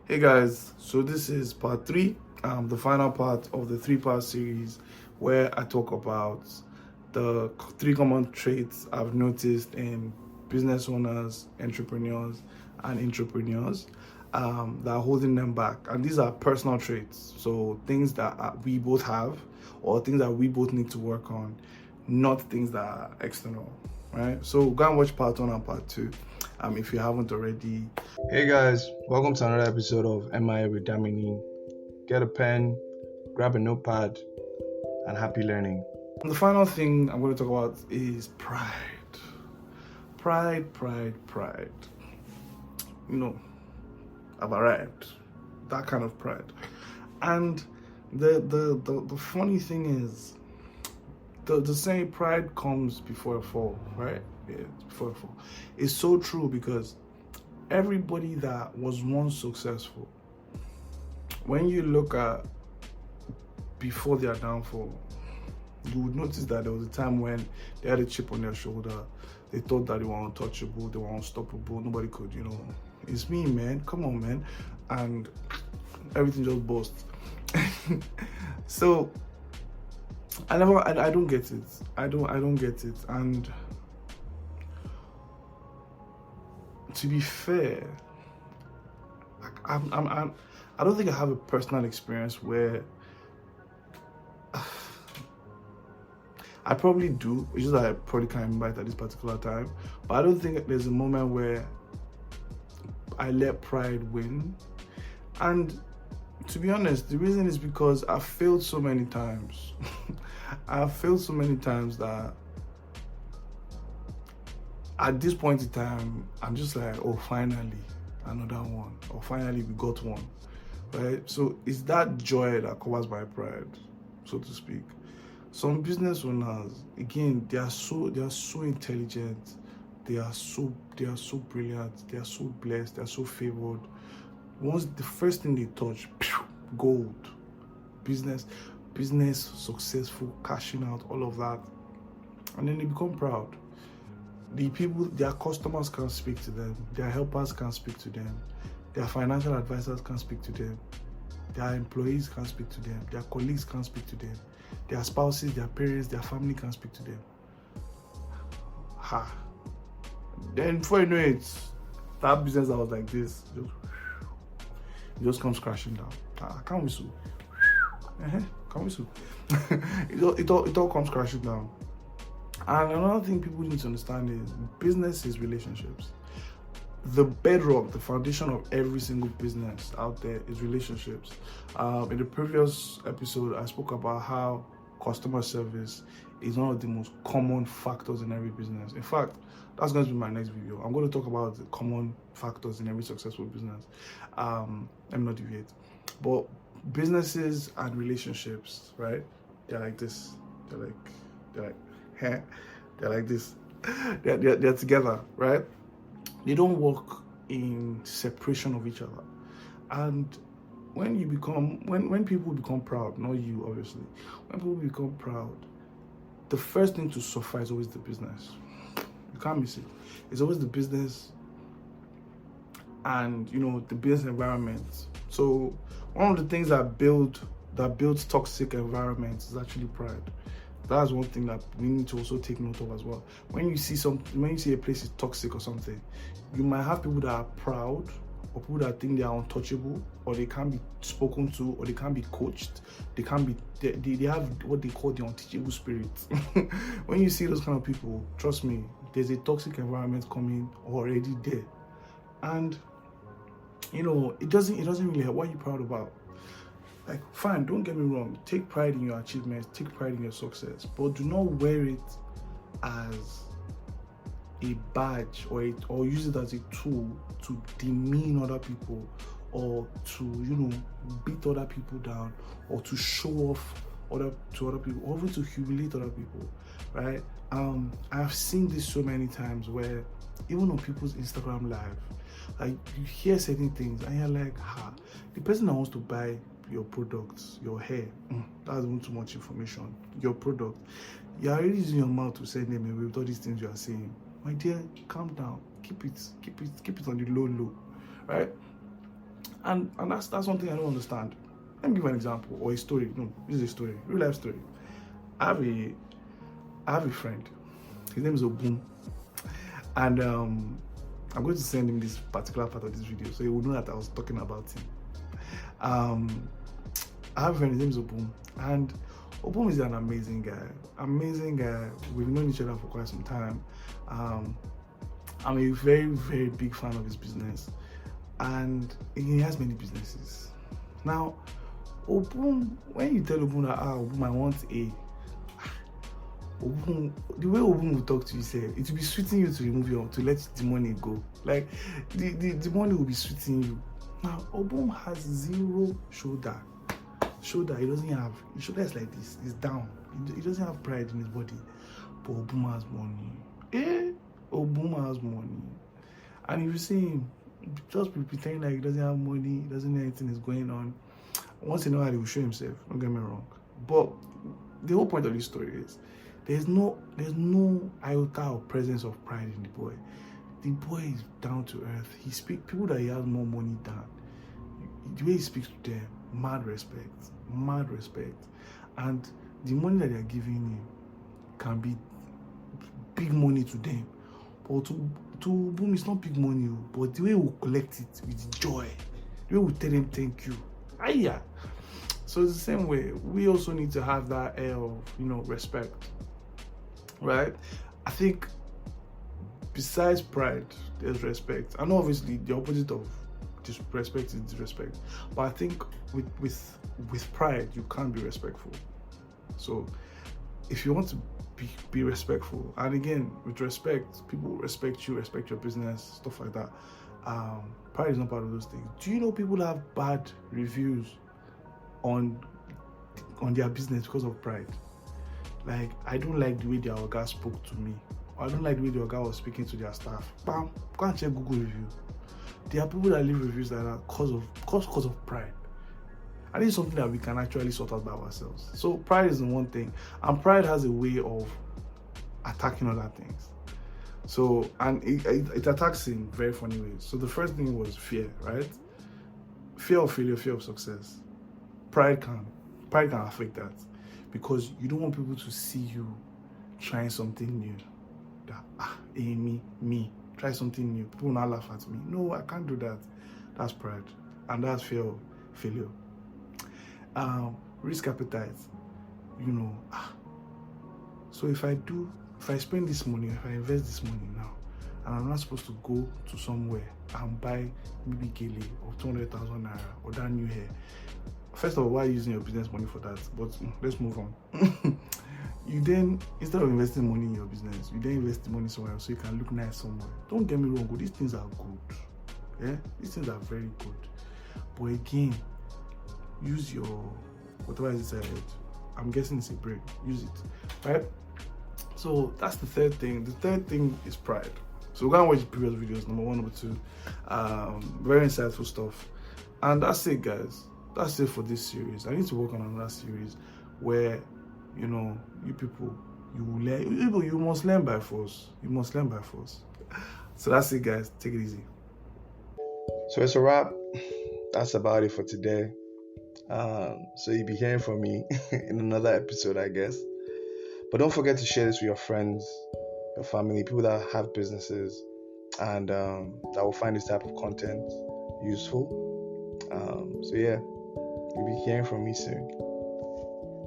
Hey guys, so this is part three, the final part of the three-part series where I talk about the three common traits I've noticed in business owners, entrepreneurs, and intrapreneurs that are holding them back. And these are personal traits, so things that we both have or things that we both need to work on, not things that are external, right? So go and watch part one and part two if you haven't already. Hey guys, welcome to another episode of MIA with Damini. Get a pen, grab a notepad, and happy learning. And the final thing I'm going to talk about is pride. Pride. You know, I've arrived. That kind of pride. And the funny thing is, the saying pride comes before a fall, right? Yeah, before a fall. It's so true because everybody that was once successful, when you look at before their downfall, you would notice that there was a time when they had a chip on their shoulder. They thought that they were untouchable, they were unstoppable, nobody could, it's me, man, come on, man. And everything just burst. So I don't get it. I don't get it. And to be fair, I don't think I have a personal experience where I probably do. It's just that I probably can't remember it at this particular time. But I don't think there's a moment where I let pride win. And to be honest, the reason is because I've failed so many times. I've failed so many times that at this point in time, I'm just like, oh, finally, another one. Or finally, we got one, right? So it's that joy that covers my pride, so to speak. Some business owners, again, they are so intelligent, they are so brilliant, they are so blessed, they are so favored. Once the first thing they touch, gold, business, successful, cashing out, all of that, and then they become proud. The people, their customers can't speak to them, their helpers can't speak to them, their financial advisors can't speak to them, their employees can't speak to them, their colleagues can't speak to them, their spouses, their parents, their family can't speak to them. Then before you know it, that business that was like this just comes crashing down. Can't whistle. Can't whistle. it all comes crashing down. And another thing people need to understand is business is relationships. The bedrock, the foundation of every single business out there is relationships. In the previous episode, I spoke about how customer service is one of the most common factors in every business. In fact, that's going to be my next video. I'm going to talk about the common factors in every successful business. Let me not deviate. But businesses and relationships, right? They're like this. They're like this. They're together, right? They don't work in separation of each other. And when people become proud, not you obviously, when people become proud, the first thing to suffer is always the business. You can't miss it. It's always the business and the business environment. So one of the things that builds toxic environments is actually pride. That's one thing that we need to also take note of as well. When you see a place is toxic or something, you might have people that are proud, or people that think they are untouchable, or they can't be spoken to, or they can't be coached. They have what they call the unteachable spirit. When you see those kind of people, trust me, there's a toxic environment coming already there. And it doesn't really help. What are you proud about? Like, fine, don't get me wrong, take pride in your achievements, take pride in your success, but do not wear it as a badge or use it as a tool to demean other people, or to beat other people down, or to show off to other people, or even to humiliate other people, right? I've seen this so many times where even on people's Instagram live, like, you hear certain things and you're like, the person that wants to buy your products, your hair, that's even too much information. Your product, you're already using your mouth to send them away with all these things you are saying. My dear, calm down. Keep it on the low, right? And that's one thing I don't understand. Let me give an example or a story. No, this is a story, real life story. I have a friend. His name is Obum, and I'm going to send him this particular part of this video so he will know that I was talking about him. I have a friend. His name is Obum, and Obum is an amazing guy. Amazing guy. We've known each other for quite some time. I'm a very, very big fan of his business, and he has many businesses. Now, Obum, when you tell Obum that Obum, I want a Obum, the way Obum will talk to you, say it will be sweeting you to remove to let the money go. Like the money will be sweeting you. Now, Obum has zero shoulder. He doesn't have. His shoulder is like this. It's down. He doesn't have pride in his body. But Obum has money. Obum has money. And if you see him, just pretending like he doesn't have money, he doesn't know anything is going on. Once in a while, he will show himself. Don't get me wrong. But the whole point of this story is there's no iota of presence of pride in the boy. The boy is down to earth. He speaks people that he has more money than. The way he speaks to them, mad respect. And the money that they are giving him can be big money to them. But to Boom, it's not big money, but the way we collect it with joy, the way we tell them thank you. Yeah. So it's the same way. We also need to have that air of, respect. Right? I think besides pride, there's respect. And obviously the opposite of disrespect is disrespect. But I think with pride, you can't be respectful. So if you want to be respectful, and again, with respect, people respect you, respect your business, stuff like that. Pride is not part of those things. Do you know people have bad reviews on their business because of pride? Like, I don't like the way their Oga spoke to me. I don't like the way the Oga was speaking to their staff. Bam, go and check Google review. There are people that leave reviews like that cause of pride. And it's something that we can actually sort out by ourselves. So pride is the one thing. And pride has a way of attacking other things. So, and it attacks in very funny ways. So the first thing was fear, right? Fear of failure, fear of success. Pride can affect that. Because you don't want people to see you trying something new. That, me, try something new. People will not laugh at me. No, I can't do that. That's pride. And that's fear of failure. Risk appetite, so if I spend this money, if I invest this money now, and I'm not supposed to go to somewhere and buy maybe Gele or 200,000 naira or that new hair. First of all, why are you using your business money for that? But let's move on. You then, instead of investing money in your business, you then invest the money somewhere so you can look nice somewhere. Don't get me wrong, these things are good. Yeah, these things are very good. But again, use your whatever is inside it. I'm guessing it's a brain. Use it, right? So that's the third thing. The third thing is pride. So we're gonna watch the previous videos, number 1, number 2. Very insightful stuff. And that's it, guys. That's it for this series. I need to work on another series where, you people, you must learn by force. You must learn by force. So that's it, guys. Take it easy. So it's a wrap. That's about it for today. So you'll be hearing from me in another episode, I guess. But don't forget to share this with your friends, your family, people that have businesses, and that will find this type of content useful. So yeah, you'll be hearing from me soon.